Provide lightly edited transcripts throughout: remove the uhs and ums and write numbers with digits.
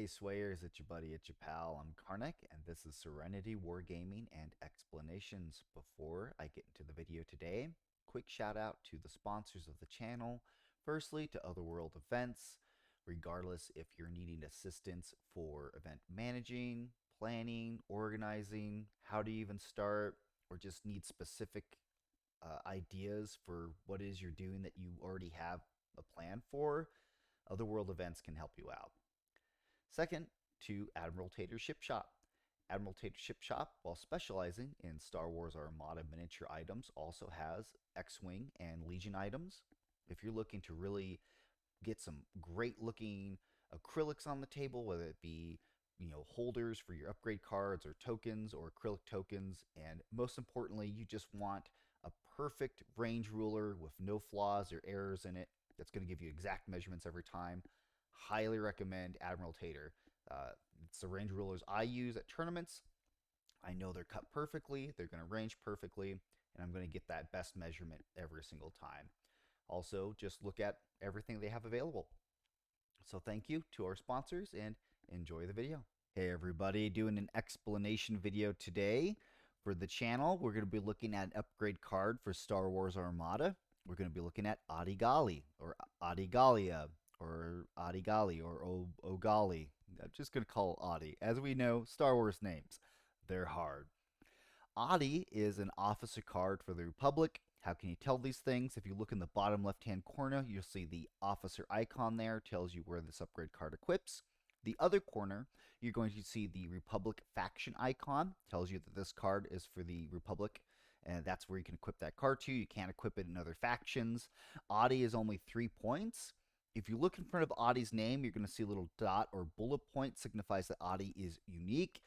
Swayers, it's your buddy, it's your pal. I'm Karnak, and this is Serenity Wargaming and Explanations. Before I get into the video today, quick shout out to the sponsors of the channel. Firstly, to Otherworld Events, regardless if you're needing assistance for event managing, planning, organizing, how to even start, or just need specific ideas for what it is you're doing that you already have a plan for, Otherworld Events can help you out. Second, to Admiral Tater Ship Shop. Admiral Tater Ship Shop, while specializing in Star Wars Armada miniature items, also has X-Wing and Legion items. If you're looking to really get some great looking acrylics on the table, whether it be holders for your upgrade cards or tokens or acrylic tokens, and most importantly, you just want a perfect range ruler with no flaws or errors in it that's going to give you exact measurements every time, highly recommend Admiral Tater. It's the range rulers I use at tournaments. I know they're cut perfectly, they're going to range perfectly, and I'm going to get that best measurement every single time. Also, just look at everything they have available. So thank you to our sponsors and enjoy the video. Hey everybody, doing an explanation video today for the channel. We're going to be looking at an upgrade card for Star Wars Armada. We're going to be looking at Gallia or Gallia or Gali or Ogali. I'm just going to call it Adi. As we know, Star Wars names, they're hard. Adi is an officer card for the Republic. How can you tell these things? If you look in the bottom left-hand corner, you'll see the officer icon there, tells you where this upgrade card equips. The other corner, you're going to see the Republic faction icon, tells you that this card is for the Republic, and that's where you can equip that card to. You can't equip it in other factions. Adi is only 3 points. If you look in front of Adi's name, you're going to see a little dot or bullet point, signifies that Adi is unique.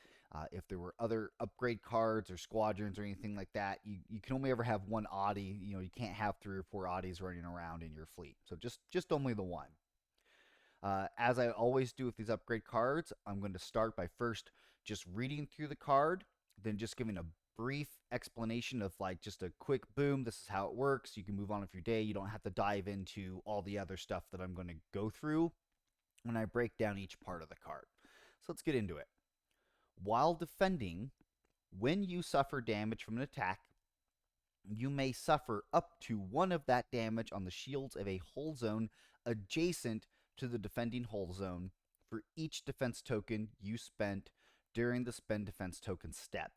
If there were other upgrade cards or squadrons or anything like that, you can only ever have one Adi. You can't have 3 or 4 Adis running around in your fleet. So just only the one. As I always do with these upgrade cards, I'm going to start by first just reading through the card, then just giving a brief explanation of like just a quick boom, this is how it works. You can move on with your day. You don't have to dive into all the other stuff that I'm going to go through when I break down each part of the card. So let's get into it. While defending, when you suffer damage from an attack, you may suffer up to 1 of that damage on the shields of a hull zone adjacent to the defending hull zone for each defense token you spent during the spend defense token step.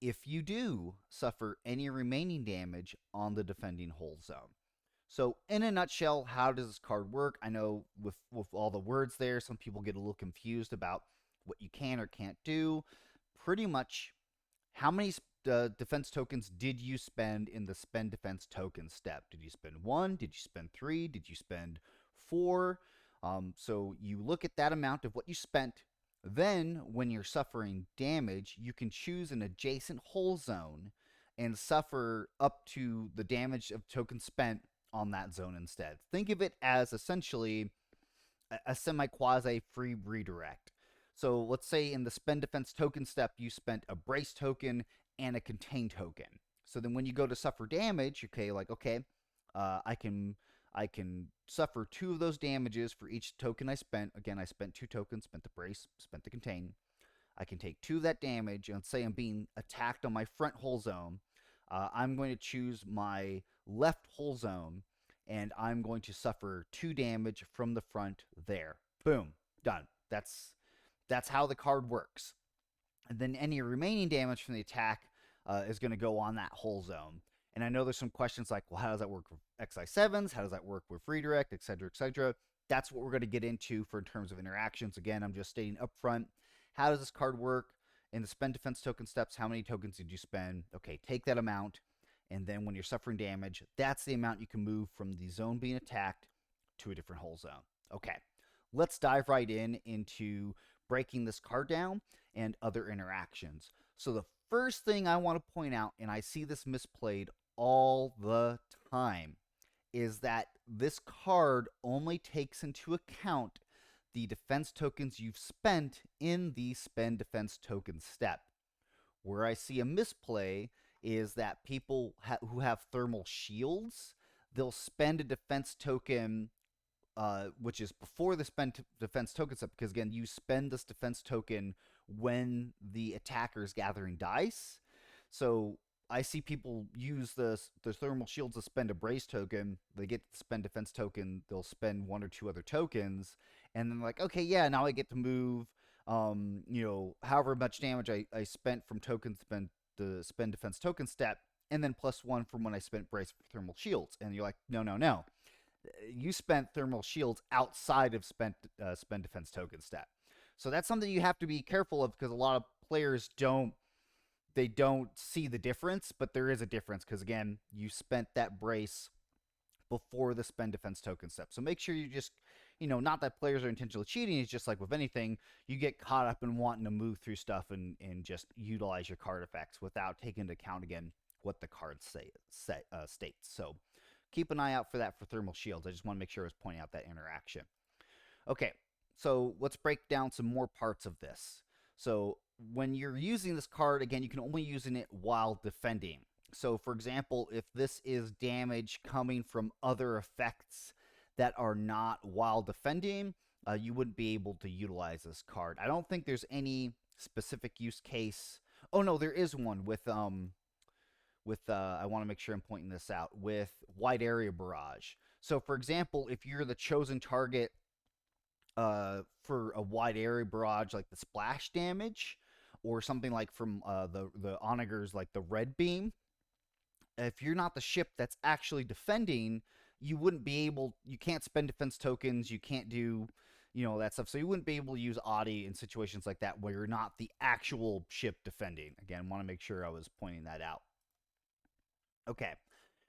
If you do suffer any remaining damage on the defending hull zone. So in a nutshell, how does this card work? I know with all the words there, some people get a little confused about what you can or can't do. Pretty much, how many defense tokens did you spend in the spend defense token step? Did you spend 1? Did you spend 3? Did you spend 4? So you look at that amount of what you spent. Then, when you're suffering damage, you can choose an adjacent hull zone and suffer up to the damage of tokens spent on that zone instead. Think of it as essentially a semi-quasi-free redirect. So let's say in the spend defense token step, you spent a brace token and a contain token. So then when you go to suffer damage, I can suffer 2 of those damages for each token I spent. Again, I spent 2 tokens, spent the brace, spent the contain. I can take 2 of that damage, and let's say I'm being attacked on my front hull zone. I'm going to choose my left hull zone, and I'm going to suffer 2 damage from the front there. Boom, done. That's how the card works. And then any remaining damage from the attack is going to go on that hull zone. And I know there's some questions like, well, how does that work with XI7s? How does that work with redirect, et cetera, et cetera? That's what we're going to get into for in terms of interactions. Again, I'm just stating up front, how does this card work? In the spend defense token steps, how many tokens did you spend? Okay, take that amount. And then when you're suffering damage, that's the amount you can move from the zone being attacked to a different hull zone. Okay, let's dive right into breaking this card down and other interactions. So the first thing I want to point out, and I see this misplayed all the time, is that this card only takes into account the defense tokens you've spent in the spend defense token step. Where I see a misplay is that people who have thermal shields, they'll spend a defense token which is before the spend defense token step, because again, you spend this defense token when the attacker is gathering dice. So I see people use the thermal shields to spend a brace token. They get to spend defense token. They'll spend one or two other tokens, and then like, okay, yeah, now I get to move. However much damage I spent from token spend the spend defense token step, and then +1 from when I spent brace for thermal shields. And you're like, no, no, no. You spent thermal shields outside of spend defense token step. So that's something you have to be careful of, because a lot of players don't see the difference, but there is a difference because again, you spent that brace before the spend defense token step. So make sure you just, not that players are intentionally cheating. It's just like with anything, you get caught up in wanting to move through stuff and just utilize your card effects without taking into account again what the card states. So keep an eye out for that for thermal shields. I just want to make sure I was pointing out that interaction. Okay, so let's break down some more parts of this. So when you're using this card, again, you can only use it while defending. So for example, if this is damage coming from other effects that are not while defending, you wouldn't be able to utilize this card. I don't think there's any specific use case. Oh no, there is one with I want to make sure I'm pointing this out, with wide area barrage. So for example, if you're the chosen target for a wide area barrage, like the splash damage, or something like from the onagers, like the red beam, if you're not the ship that's actually defending, you can't spend defense tokens, you can't do that stuff. So you wouldn't be able to use Audi in situations like that where you're not the actual ship defending. Again, want to make sure I was pointing that out. Okay.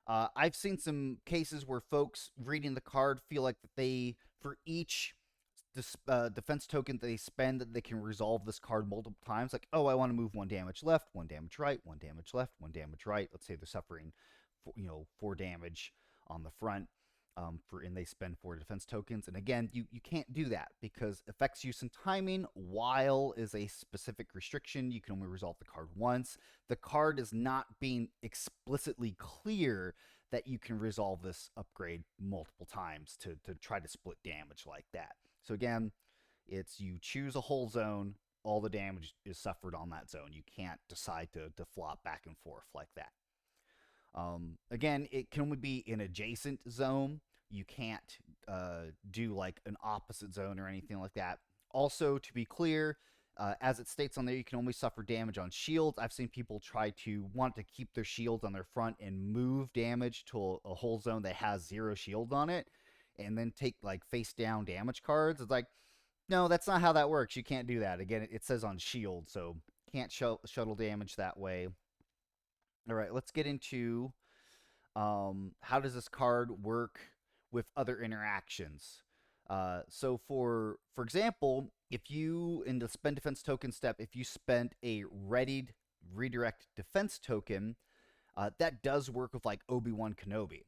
I've seen some cases where folks reading the card feel like that they, for each defense token that they spend, that they can resolve this card multiple times. Like, oh, I want to move 1 damage left, 1 damage right, 1 damage left, 1 damage right. Let's say they're suffering 4 damage on the front, and they spend 4 defense tokens. And again, you can't do that because effects use and timing, while is a specific restriction. You can only resolve the card once. The card is not being explicitly clear that you can resolve this upgrade multiple times to try to split damage like that. So again, it's you choose a whole zone, all the damage is suffered on that zone. You can't decide to flop back and forth like that. Again, it can only be an adjacent zone. You can't do like an opposite zone or anything like that. Also, to be clear, as it states on there, you can only suffer damage on shields. I've seen people try to want to keep their shields on their front and move damage to a whole zone that has 0 shield on it, and then take like face down damage cards. It's like, no, that's not how that works. You can't do that. Again, it says on shield, so can't shuttle damage that way. All right, let's get into how does this card work with other interactions. So for example, if you, in the spend defense token step, if you spent a readied redirect defense token, that does work with like Obi-Wan Kenobi.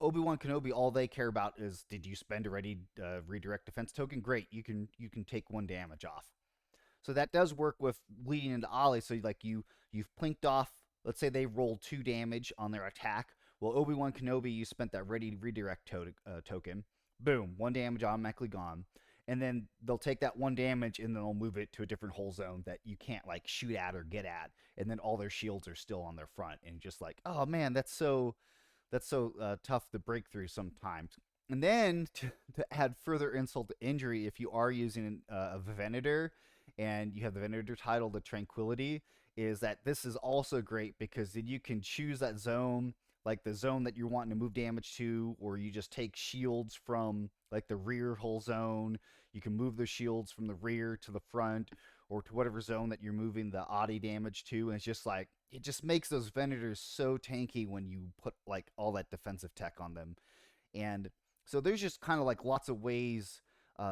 Obi-Wan Kenobi, all they care about is, did you spend a ready redirect defense token? Great, you can take 1 damage off. So that does work with leading into Ollie. So like you've plinked off. Let's say they rolled 2 damage on their attack. Well, Obi-Wan Kenobi, you spent that ready redirect token. Boom, 1 damage automatically gone. And then they'll take that 1 damage and then they'll move it to a different whole zone that you can't like shoot at or get at. And then all their shields are still on their front. And just like, oh man, that's so tough to break through sometimes. And then to add further insult to injury, if you are using a Venator and you have the Venator title, the Tranquility, is that this is also great because then you can choose that zone, like the zone that you're wanting to move damage to, or you just take shields from like the rear whole zone. You can move the shields from the rear to the front, or to whatever zone that you're moving the Audi damage to. And it's just like, it just makes those Venators so tanky when you put like all that defensive tech on them. And so there's just kind of like lots of ways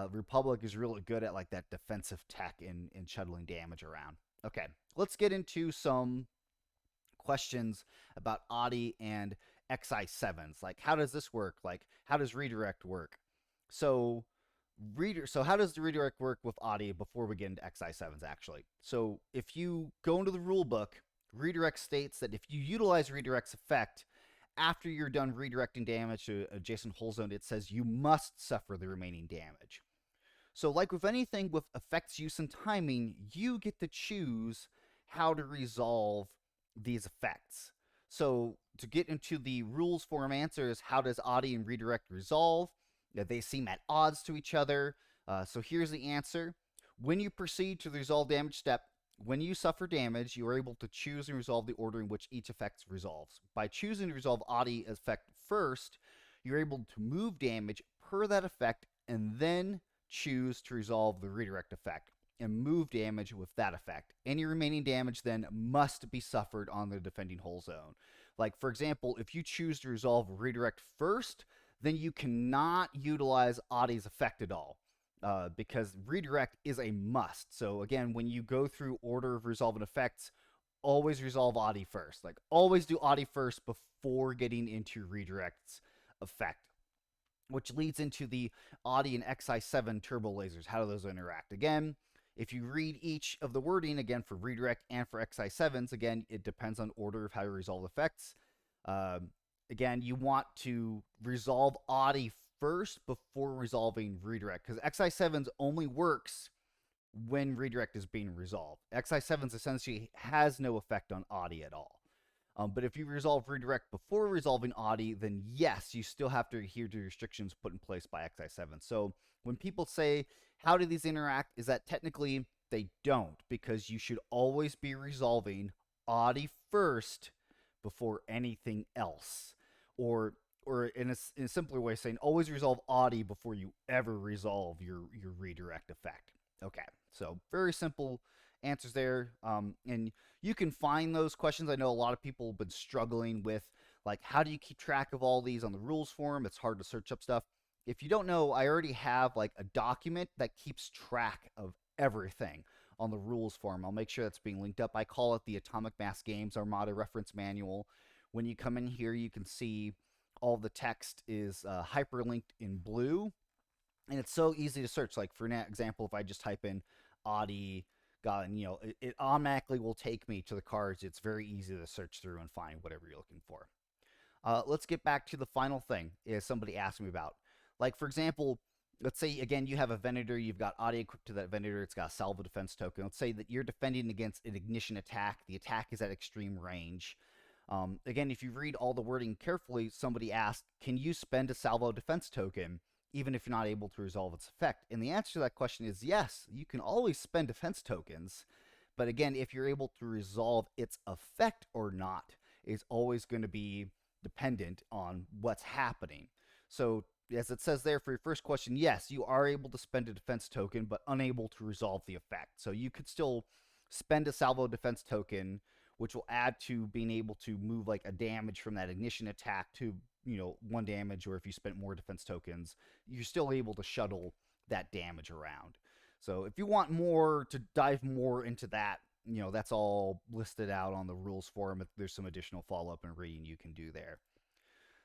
Republic is really good at like that defensive tech in shuttling damage around. Okay, let's get into some questions about Audi and XI7s. Like, how does this work? Like, how does redirect work? So how does the redirect work with Audi before we get into XI7s actually? So if you go into the rule book, redirect states that if you utilize redirect's effect after you're done redirecting damage to adjacent hull zone, it says you must suffer the remaining damage. So, like with anything with effects use and timing, you get to choose how to resolve these effects. So, to get into the rules form answers, how does Audi and redirect resolve? They seem at odds to each other. So, here's the answer. When you proceed to the resolve damage step, when you suffer damage, you are able to choose and resolve the order in which each effect resolves. By choosing to resolve Audi effect first, you're able to move damage per that effect and then choose to resolve the redirect effect and move damage with that effect. Any remaining damage then must be suffered on the defending hull zone. Like, for example, if you choose to resolve redirect first, then you cannot utilize Adi's effect at all. Because redirect is a must. So again, when you go through order of resolving effects, always resolve Adi first. Like, always do Adi first before getting into redirect's effect, which leads into the Audi and XI7 turbo lasers. How do those interact? Again, if you read each of the wording, again, for redirect and for XI7s, again, it depends on order of how you resolve effects. Again, you want to resolve Audi first before resolving redirect, because XI7s only works when redirect is being resolved. XI7s essentially has no effect on Audi at all. But if you resolve redirect before resolving Audi, then yes, you still have to adhere to restrictions put in place by XI7. So when people say, how do these interact, is that technically they don't, because you should always be resolving Audi first before anything else. Or in a simpler way, saying always resolve Audi before you ever resolve your redirect effect. Okay, so very simple answers there. And you can find those questions. I know a lot of people have been struggling with, like, how do you keep track of all these on the rules forum? It's hard to search up stuff. If you don't know, I already have like a document that keeps track of everything on the rules forum. I'll make sure that's being linked up. I call it the Atomic Mass Games Armada Reference Manual. When you come in here, you can see all the text is hyperlinked in blue, and it's so easy to search. Like, for an example, if I just type in Audi, and it automatically will take me to the cards. It's very easy to search through and find whatever you're looking for. Let's get back to the final thing is somebody asked me about. Like, for example, let's say, again, you have a Venator, you've got Audi equipped to that Venator, it's got a salvo defense token. Let's say that you're defending against an ignition attack. The attack is at extreme range. Again, if you read all the wording carefully, somebody asked, can you spend a salvo defense token even if you're not able to resolve its effect? And the answer to that question is yes, you can always spend defense tokens. But again, if you're able to resolve its effect or not is always going to be dependent on what's happening. So, as it says there for your first question, yes, you are able to spend a defense token, but unable to resolve the effect. So you could still spend a salvo defense token, which will add to being able to move like a damage from that ignition attack to, 1 damage, or if you spent more defense tokens, you're still able to shuttle that damage around. So if you want more to dive more into that, that's all listed out on the rules forum. There's some additional follow-up and reading you can do there.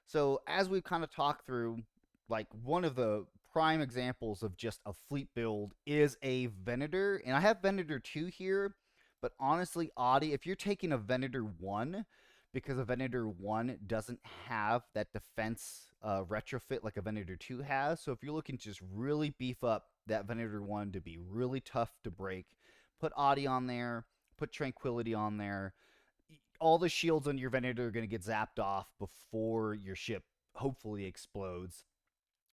So as we've kind of talked through, like, one of the prime examples of just a fleet build is a Venator, and I have Venator 2 here, but honestly, Audi, if you're taking a Venator 1, because a Venator 1 doesn't have that defense retrofit like a Venator 2 has, so if you're looking to just really beef up that Venator 1 to be really tough to break, put Audi on there, put Tranquility on there. All the shields on your Venator are going to get zapped off before your ship hopefully explodes,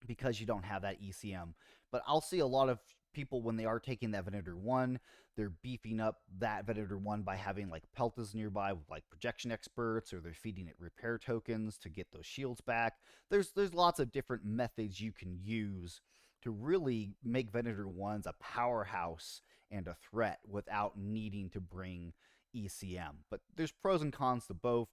because you don't have that ECM. But I'll see a lot of people, when they are taking that Venator 1, they're beefing up that Venator 1 by having like Peltas nearby with like projection experts, or they're feeding it repair tokens to get those shields back. There's lots of different methods you can use to really make Venator 1s a powerhouse and a threat without needing to bring ECM. But there's pros and cons to both.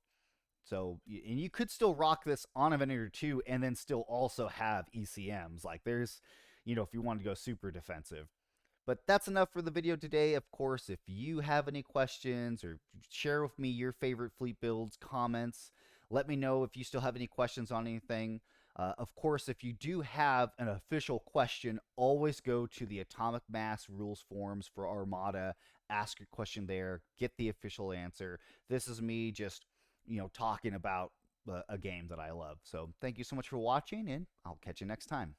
So, and you could still rock this on a Venator 2 and then still also have ECMs. Like, there's, if you want to go super defensive. But that's enough for the video today. Of course, if you have any questions, or share with me your favorite fleet builds, comments, let me know if you still have any questions on anything. Of course, if you do have an official question, always go to the Atomic Mass rules forums for Armada, ask your question there, get the official answer. This is me just talking about a game that I love. So thank you so much for watching, and I'll catch you next time.